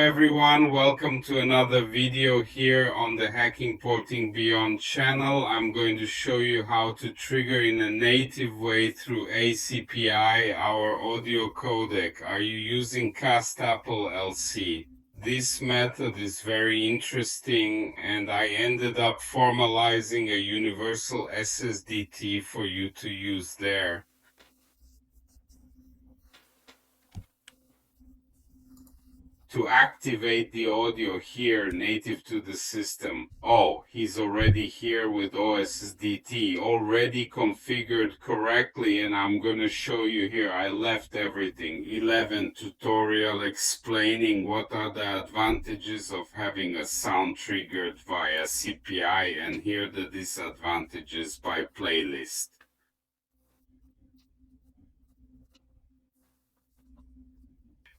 everyone, welcome to another video here on the Hacking Porting Beyond channel. I'm going to show you how to trigger in a native way through ACPI our audio codec. Are you using Castapple LC? This method is very interesting and I ended up formalizing a universal SSDT for you to use there. To activate the audio here native to the system. Oh, he's already here with OSSDT, already configured correctly, and I'm gonna show you here. I left everything. 11 tutorial explaining what are the advantages of having a sound triggered via CPI, and here the disadvantages by playlist.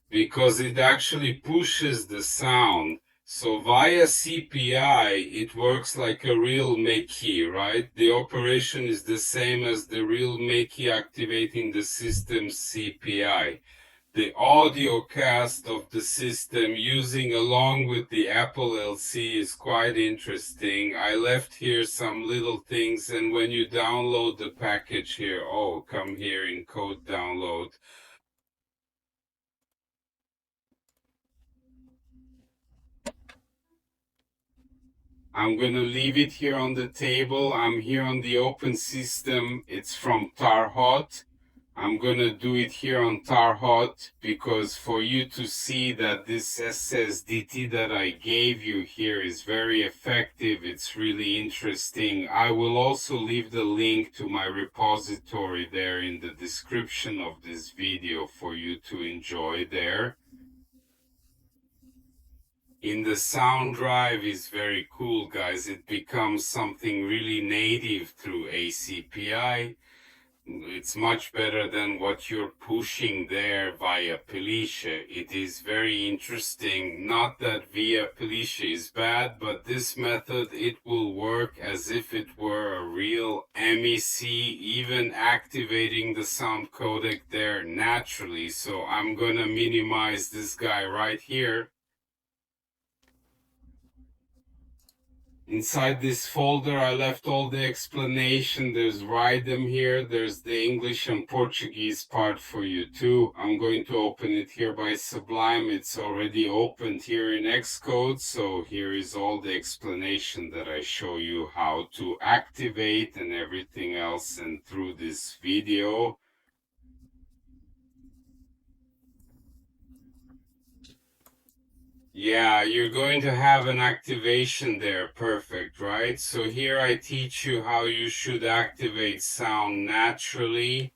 Because it actually pushes the sound. So via CPI, it works like a real Mackie, right? The operation is the same as the real Mackie activating the system's CPI. The audio cast of the system using along with the Apple LC is quite interesting. I left here some little things, and when you download the package here, oh, come here in code download. I'm going to leave it here on the table. I'm here on the open system. It's from Tarhot. I'm going to do it here on Tarhot because for you to see that this SSDT that I gave you here is very effective. It's really interesting. I will also leave the link to my repository there in the description of this video for you to enjoy there. In the sound drive is very cool, guys. It becomes something really native through ACPI. It's much better than what you're pushing there via Pelice. It is very interesting. Not that via Pelice is bad, but this method, it will work as if it were a real MEC, even activating the sound codec there naturally. So I'm gonna minimize this guy right here. Inside this folder, I left all the explanation. There's Rydem here. There's the English and Portuguese part for you too. I'm going to open it here by Sublime. It's already opened here in Xcode. So here is all the explanation that I show you how to activate and everything else. And through this video, yeah, you're going to have an activation there. Perfect, right? So here I teach you how you should activate sound naturally.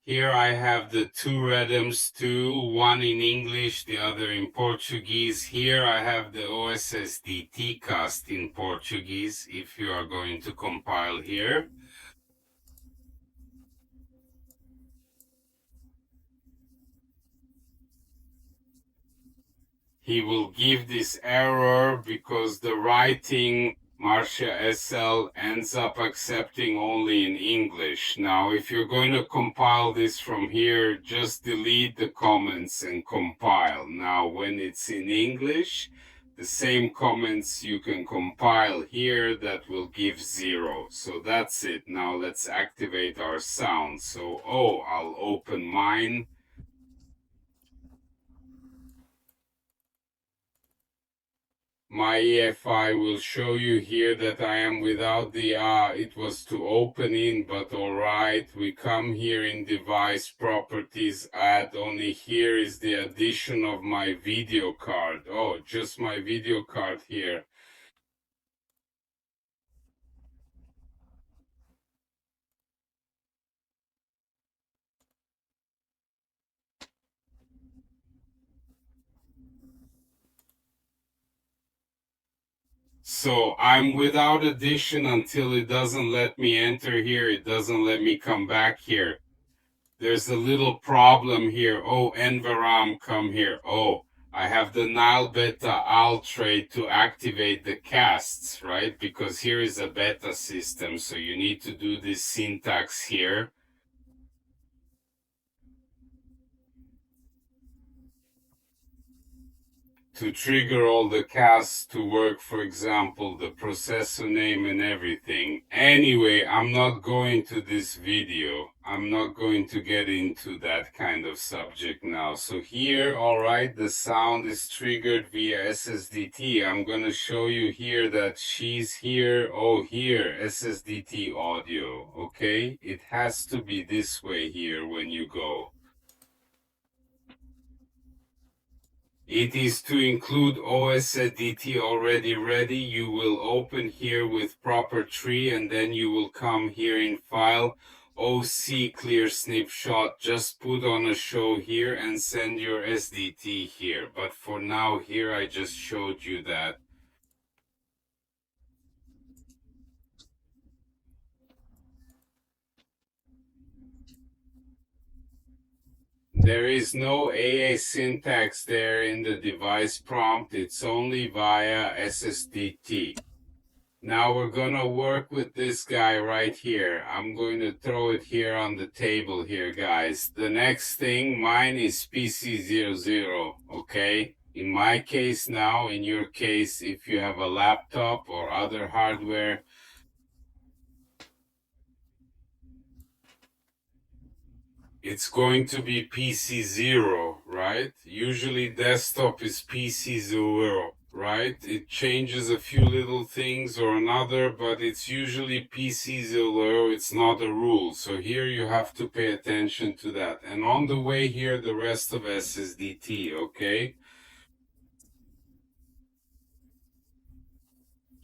Here I have the two Rhythms too, one in English, the other in Portuguese. Here I have the OSSDT cast in Portuguese if you are going to compile here. He will give this error because the writing Marcia SL ends up accepting only in English. Now, if you're going to compile this from here, just delete the comments and compile. Now, when it's in English, the same comments you can compile here that will give 0. So that's it. Now let's activate our sound. So, oh, I'll open mine. My EFI will show you here that I am without the it was to open in, but alright, we come here in device properties, add, only here is the addition of my video card. Oh, just my video card here. So I'm without addition until it doesn't let me enter here. It doesn't let me come back here. There's a little problem here. Oh, Enveram, come here. Oh, I have the Nile Beta Al trait to activate the casts, right? Because here is a beta system. So you need to do this syntax here. to trigger all the casts to work, for example, the processor name and everything. Anyway, I'm not going to this video. I'm not going to get into that kind of subject now. So here, all right, the sound is triggered via SSDT. I'm going to show you here that she's here. Oh, here, SSDT audio, okay? It has to be this way here when you go. It is to include OSDT already ready. You will open here with proper tree and then you will come here in file, OC clear snapshot. Just put on a show here and send your SDT here. But for now here I just showed you that. There is no AA syntax there in the device prompt. It's only via SSDT. Now we're gonna work with this guy right here. I'm going to throw it here on the table here, guys. The next thing, mine is PC00, okay? In my case now, in your case, if you have a laptop or other hardware, it's going to be PC0, right? Usually desktop is PC0, right? It changes a few little things or another, but it's usually PC0. It's not a rule. So here you have to pay attention to that. And on the way here, the rest of SSDT, okay?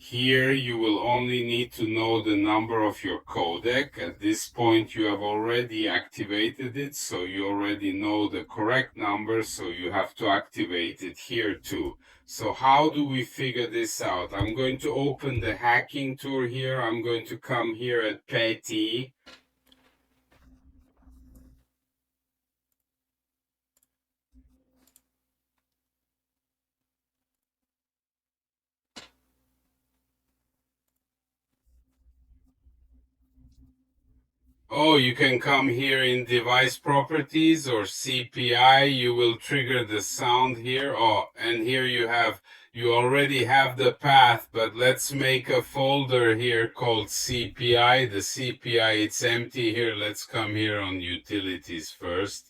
Here you will only need to know the number of your codec. At this point you have already activated it, so you already know the correct number, so you have to activate it here too. So how do we figure this out? I'm going to open the hacking tool here. I'm going to come here at PETI. Oh, you can come here in device properties or CPI. You will trigger the sound here. Oh, and here you already have the path, but let's make a folder here called CPI. The CPI, it's empty here. Let's come here on utilities first.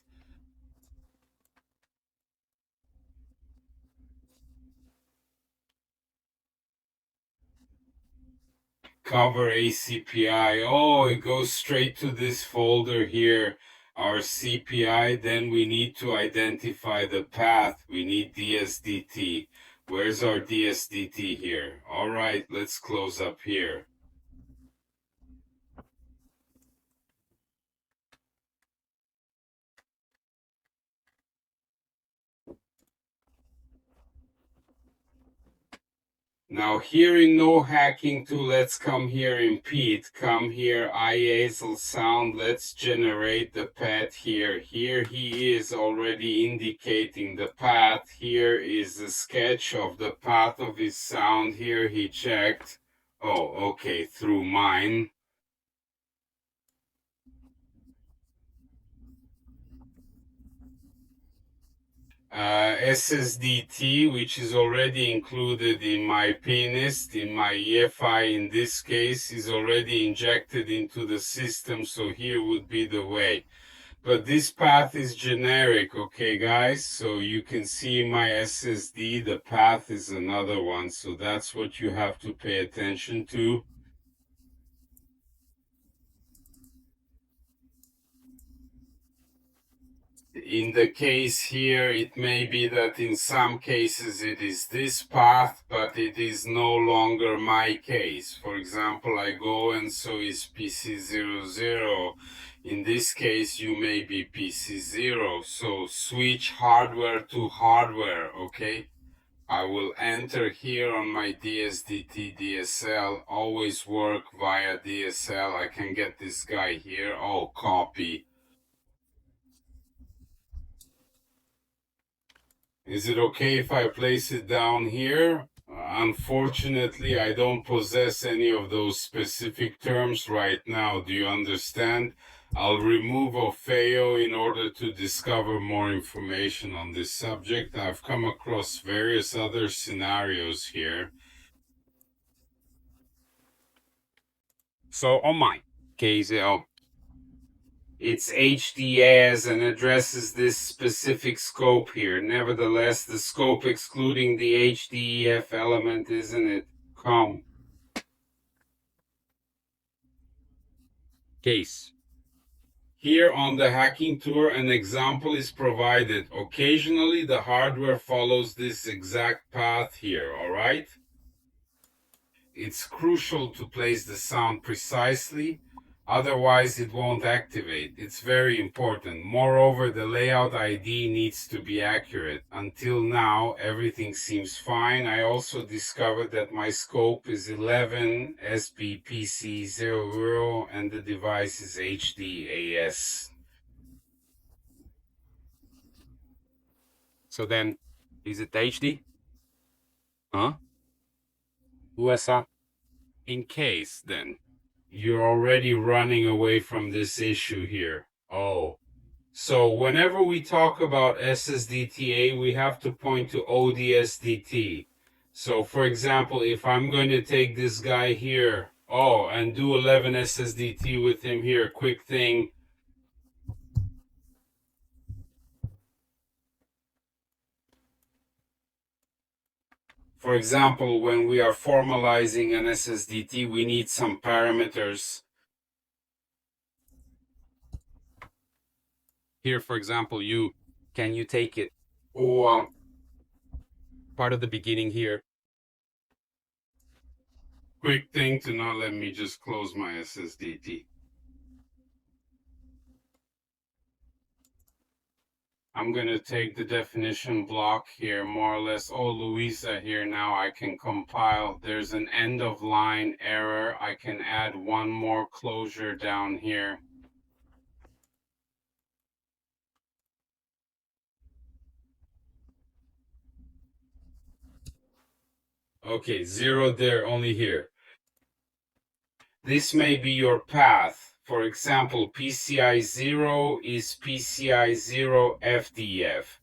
Cover ACPI. Oh, it goes straight to this folder here, our CPI. Then we need to identify the path. We need DSDT. Where's our DSDT here? All right, let's close up here. Now here in no hacking tool, let's come here in Pete, come here IASL sound, let's generate the path here. Here he is already indicating the path. Here is the sketch of the path of his sound. Here he checked. Oh, okay, through mine. SSDT, which is already included in my PNIST, in my EFI in this case, is already injected into the system, so here would be the way. But this path is generic, okay guys? So you can see my SSD, the path is another one, so that's what you have to pay attention to. In the case here, it may be that in some cases it is this path, but it is no longer my case. For example, I go and so is PC00. In this case, you may be PC0. So switch hardware to hardware, okay? I will enter here on my DSDT DSL, always work via DSL. I can get this guy here. Oh, copy. Is it okay if I place it down here? Unfortunately, I don't possess any of those specific terms right now. Do you understand? I'll remove Orfeo in order to discover more information on this subject. I've come across various other scenarios here. So on my case, it's HDAS and addresses this specific scope here. Nevertheless, the scope excluding the HDEF element, isn't it? Case. Here on the hacking tour, an example is provided. Occasionally, the hardware follows this exact path here, all right? It's crucial to place the sound precisely, otherwise it won't activate. It's very important. Moreover, the layout ID needs to be accurate. Until now, everything seems fine. I also discovered that my scope is 11 SBPC00 and the device is HDAS. So then, is it HD? Huh? USA? In case, then, you're already running away from this issue here. Oh. So whenever we talk about SSDTA, we have to point to ODSDT. So for example, if I'm going to take this guy here, and do 11 SSDT with him here, quick thing. For example, when we are formalizing an SSDT, we need some parameters. Here, for example, can you take it? Part of the beginning here. Quick thing to not let me just close my SSDT. I'm going to take the definition block here, more or less. Oh, Louisa here now I can compile. There's an end of line error. I can add one more closure down here. Okay, 0 there, only here. This may be your path. For example, PCI 0 is PCI 0 FDF.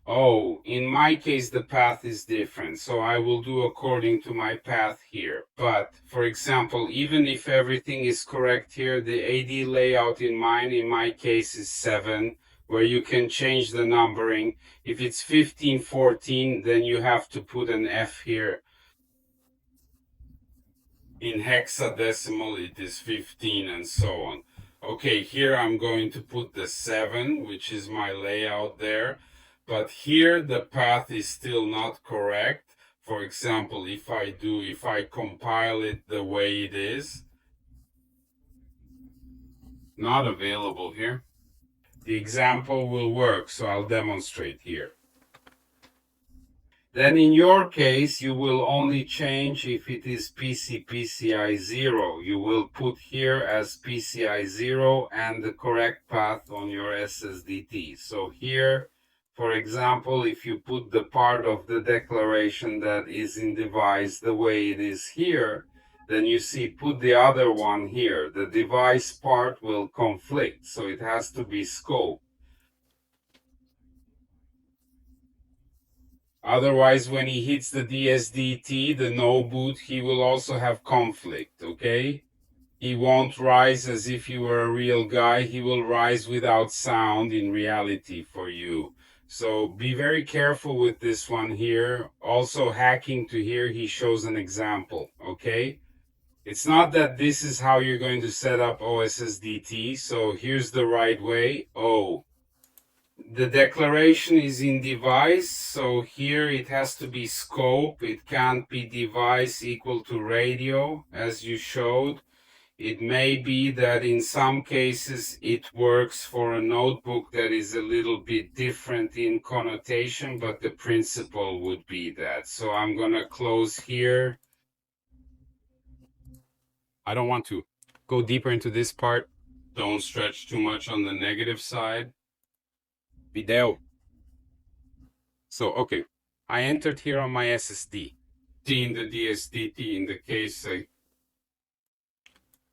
Oh, in my case, the path is different, so I will do according to my path here. But, for example, even if everything is correct here, the AD layout in my case is 7, where you can change the numbering. If it's 1514, then you have to put an F here. In hexadecimal, it is 15 and so on. Okay, here I'm going to put the 7, which is my layout there. But here the path is still not correct. For example, if I compile it the way it is, not available here. The example will work, so I'll demonstrate here. Then in your case, you will only change if it is PCI 0. You will put here as PCI 0 and the correct path on your SSDT. So here, for example, if you put the part of the declaration that is in device the way it is here, then you see put the other one here. The device part will conflict, so it has to be scope. Otherwise, when he hits the DSDT, the no boot, he will also have conflict, okay? He won't rise as if you were a real guy. He will rise without sound in reality for you. So be very careful with this one here. Also hacking to here, he shows an example, okay? It's not that this is how you're going to set up OSSDT. So here's the right way. The declaration is in device, so here it has to be scope. It can't be device equal to radio, as you showed. It may be that in some cases it works for a notebook that is a little bit different in connotation, but the principle would be that. So I'm going to close here. I don't want to go deeper into this part. Don't stretch too much on the negative side. Video. So, okay, I entered here on my SSD. In the DSDT, in the case,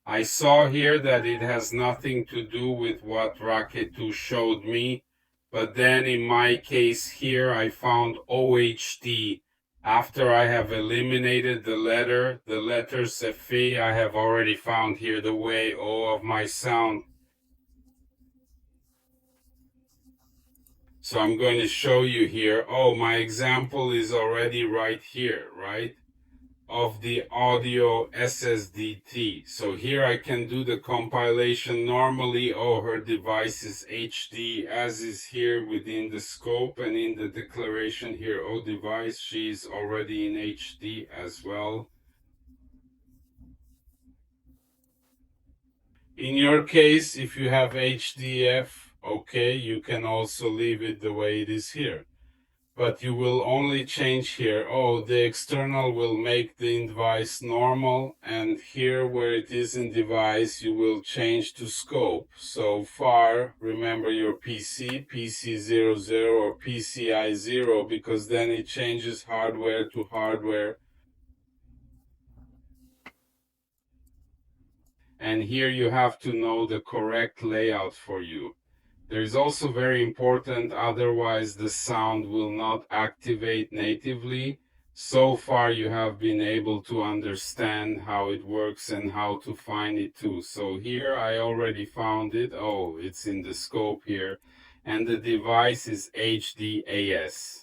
I saw here that it has nothing to do with what Raketu showed me, but then in my case here I found OHD. After I have eliminated the letters FE, I have already found here the way O of my sound. So I'm going to show you here. Oh, my example is already right here, right? Of the audio SSDT. So here I can do the compilation normally. Oh, her device is HD as is here within the scope, and in the declaration here, oh device, she's already in HD as well. In your case, if you have HDF, okay, you can also leave it the way it is here. But you will only change here. Oh, the external will make the device normal, and here where it is in device, you will change to scope. So far, remember your PC, PC00 or PCI0, because then it changes hardware to hardware. And here you have to know the correct layout for you. There is also very important, otherwise the sound will not activate natively. So far you have been able to understand how it works and how to find it too. So here I already found it. Oh, it's in the scope here. And the device is HDAS.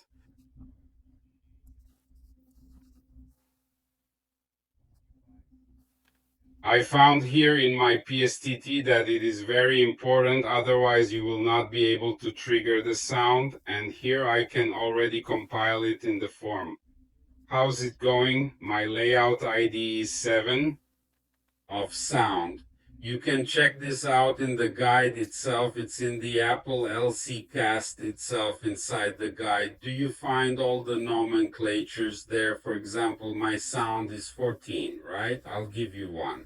I found here in my PSTT that it is very important, otherwise you will not be able to trigger the sound, and here I can already compile it in the form. How's it going? My layout ID is 7 of sound. You can check this out in the guide itself. It's in the Apple LC Cast itself inside the guide. Do you find all the nomenclatures there? For example, my sound is 14, right? I'll give you one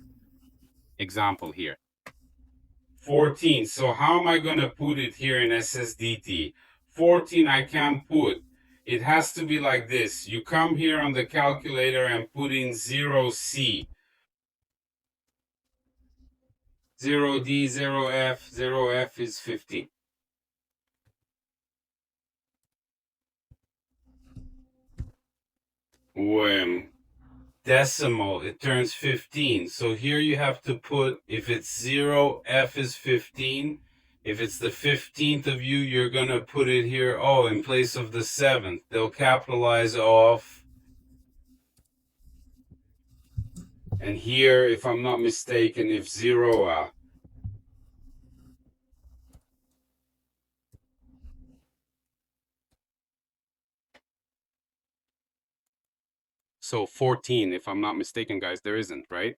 example here. 14. So how am I going to put it here in SSDT? 14 I can't put. It has to be like this. You come here on the calculator and put in 0C. 0D, 0F, 0F is 15. When decimal, it turns 15. So here you have to put, if it's 0, F is 15. If it's the 15th of you, you're going to put it here, oh, in place of the 7th. They'll capitalize off. And here, if I'm not mistaken, if 0, so 14, if I'm not mistaken, guys, there isn't, right?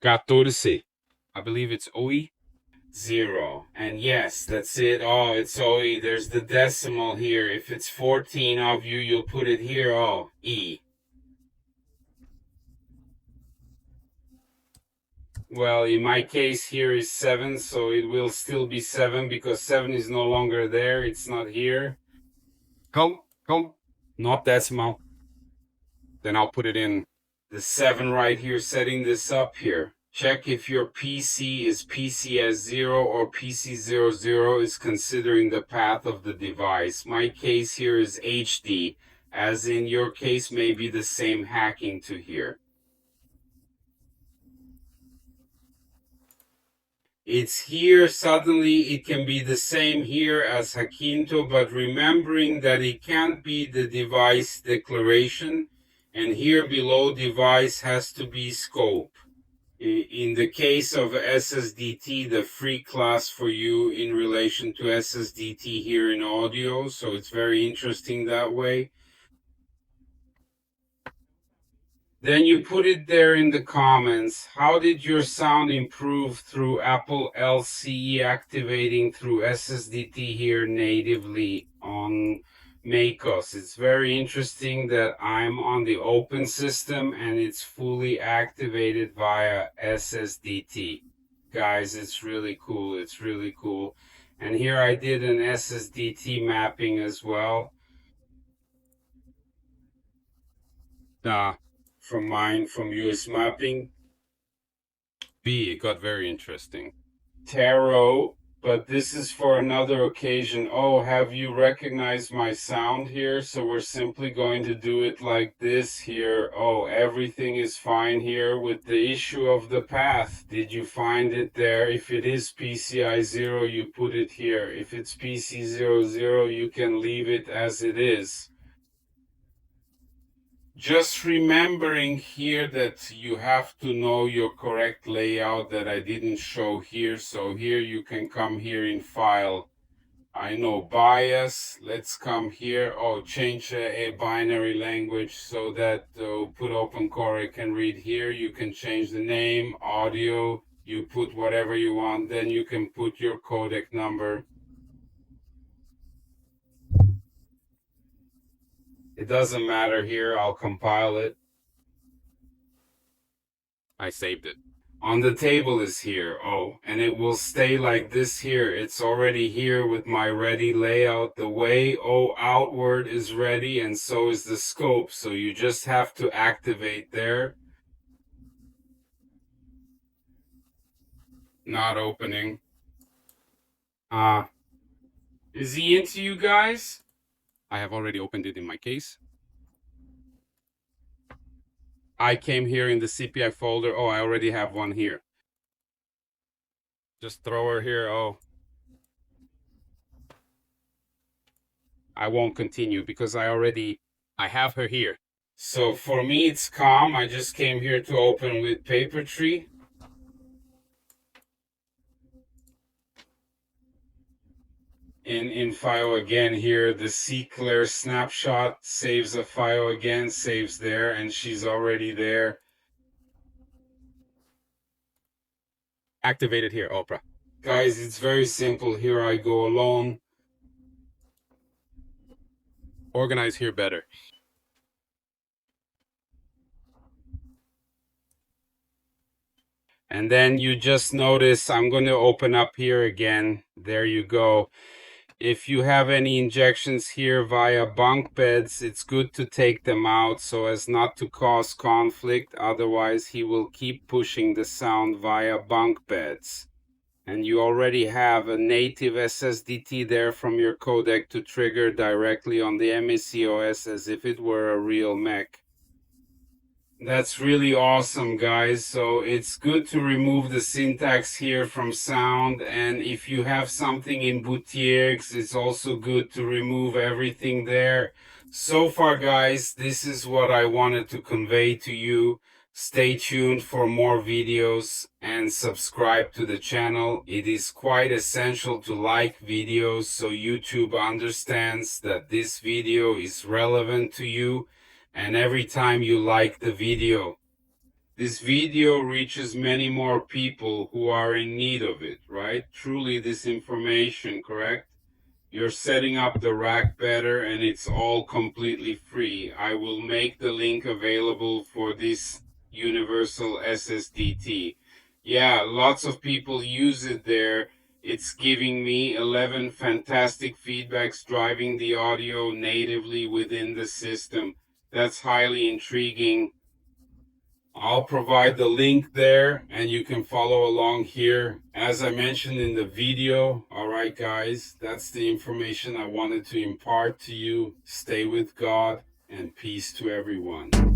14. I believe it's OE. 0. And yes, that's it. Oh, it's OE. There's the decimal here. If it's 14 of you, you'll put it here. Oh, E. Well, in my case here is 7, so it will still be 7 because 7 is no longer there. It's not here. Come. Not decimal. Then I'll put it in the 7 right here, setting this up here. Check if your PC is PCS0 or PC00 is considering the path of the device. My case here is HD, as in your case may be the same hacking to here. It's here, suddenly it can be the same here as Hakinto, but remembering that it can't be the device declaration, and here below device has to be scope. In the case of SSDT, the free class for you in relation to SSDT here in audio, so it's very interesting that way. Then you put it there in the comments. How did your sound improve through Apple LCE activating through SSDT here natively on MACOS? It's very interesting that I'm on the open system and it's fully activated via SSDT. Guys, it's really cool. It's really cool. And here I did an SSDT mapping as well. from mine, from US Mapping. B, it got very interesting. Tarot, but this is for another occasion. Oh, have you recognized my sound here? So we're simply going to do it like this here. Oh, everything is fine here with the issue of the path. Did you find it there? If it is PCI 0, you put it here. If it's PC00, you can leave it as it is. Just remembering here that you have to know your correct layout that I didn't show here. So here you can come here in file. I know bias. Let's come here. Oh, change a binary language so that put OpenCore can read here. You can change the name, audio. You put whatever you want. Then you can put your codec number. It doesn't matter here. I'll compile it. I saved it. On the table is here. Oh, and it will stay like this here. It's already here with my ready layout. The way outward is ready, and so is the scope. So you just have to activate there. Not opening. Is he into you guys? I have already opened it in my case. I came here in the CPI folder. Oh, I already have one here. Just throw her here. Oh. I won't continue because I have her here. So for me, it's calm. I just came here to open with Papertree. In file again here, the C-Clair snapshot saves a file again, saves there, and she's already there. Activated here, Oprah. Guys, it's very simple. Here I go alone. Organize here better. And then you just notice I'm going to open up here again. There you go. If you have any injections here via bunk beds, it's good to take them out so as not to cause conflict. Otherwise, he will keep pushing the sound via bunk beds. And you already have a native SSDT there from your codec to trigger directly on the MACOS as if it were a real mech. That's really awesome, guys. So it's good to remove the syntax here from sound, and if you have something in Boutiergues, it's also good to remove everything there. So far, guys, this is what I wanted to convey to you. Stay tuned for more videos and subscribe to the channel. It is quite essential to like videos so YouTube understands that this video is relevant to you. And every time you like the video, this video reaches many more people who are in need of it, right? Truly this information, correct? You're setting up the rack better and it's all completely free. I will make the link available for this universal SSDT. Yeah, lots of people use it there. It's giving me 11 fantastic feedbacks driving the audio natively within the system. That's highly intriguing. I'll provide the link there and you can follow along here. As I mentioned in the video, all right, guys, that's the information I wanted to impart to you. Stay with God and peace to everyone.